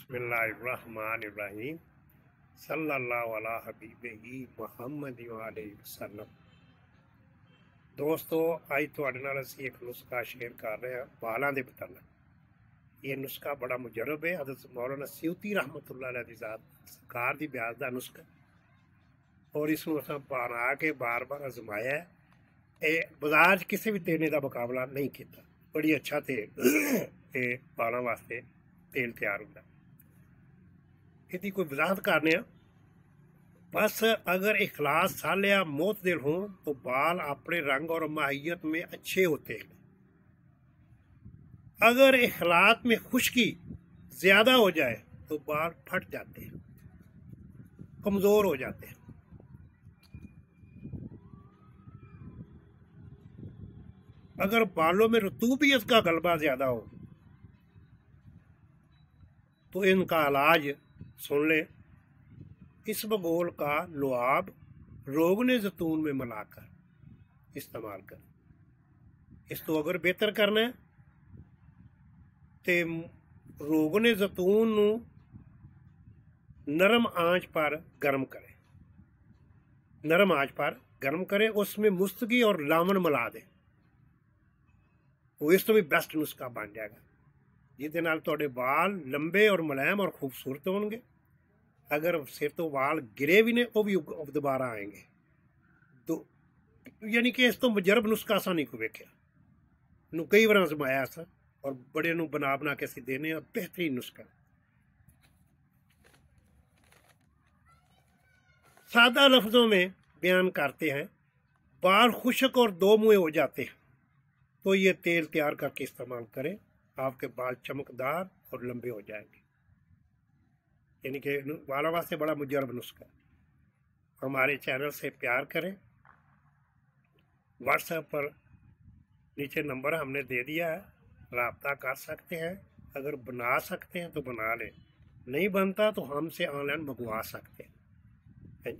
बिस्मिल्लाहिर्रहमानिर्रहीम सल्लल्लाहु अला हबीबिही मुहम्मद अलैहि वसल्लम। दोस्तों आज तुहाडे नाल असीं एक नुस्खा शेयर कर रहे हैं बालां दे मुतल्लक। ये नुस्खा बड़ा मुजरब है। हज़रत मौलाना सियूती रहमतुल्लाह अलैह दी ज़ात सरकार दी ब्याज दा नुस्खा और इसनूं असां बना के बार बार आजमाया है। बाजार च किसी भी तेल का मुकाबला नहीं किया। बड़ी अच्छा तेल ये बालों वास्ते तेल तैयार होता। इसकी कोई वजाहत करने बस अगर इखलास सालिया मोतदिल हों तो बाल अपने रंग और माहियत में अच्छे होते हैं। अगर इखलात में खुश्की ज्यादा हो जाए तो बाल फट जाते हैं, कमजोर हो जाते हैं। अगर बालों में रतूबियत का गलबा ज्यादा हो तो इनका इलाज सुन ले। इसबगोल का लुआब रोगने जैतून में मिलाकर इस्तेमाल कर। इसको अगर बेहतर करना है तो रोगने जैतून नू नरम आंच पर गर्म करे। नरम आंच पर गर्म करे, उसमें मुस्तगी और लावन मिला दे। वो इस तो भी बेस्ट नुस्खा बन जाएगा जिसके नाल तुहाडे बाल लंबे और मुलायम और खूबसूरत होंगे। अगर सिर तो बाल गिरे भी ने वो भी दोबारा आएंगे। तो यानी कि इस तो मुजरब नुस्खा असा नहीं को वेख्या, कई बार आजमाया असा और बड़े नू बना बना के असीं देने और बेहतरीन नुस्खा। सादा लफ्जों में बयान करते हैं, बाल खुश्क और दो मुँहे हो जाते हैं तो ये तेल तैयार करके इस्तेमाल करें। आपके बाल चमकदार और लंबे हो जाएंगे। यानी कि बालों वास्ते बड़ा मुजरब नुस्खा। हमारे चैनल से प्यार करें। व्हाट्सएप पर नीचे नंबर हमने दे दिया है, राब्ता कर सकते हैं। अगर बना सकते हैं तो बना लें, नहीं बनता तो हमसे ऑनलाइन मंगवा सकते हैं।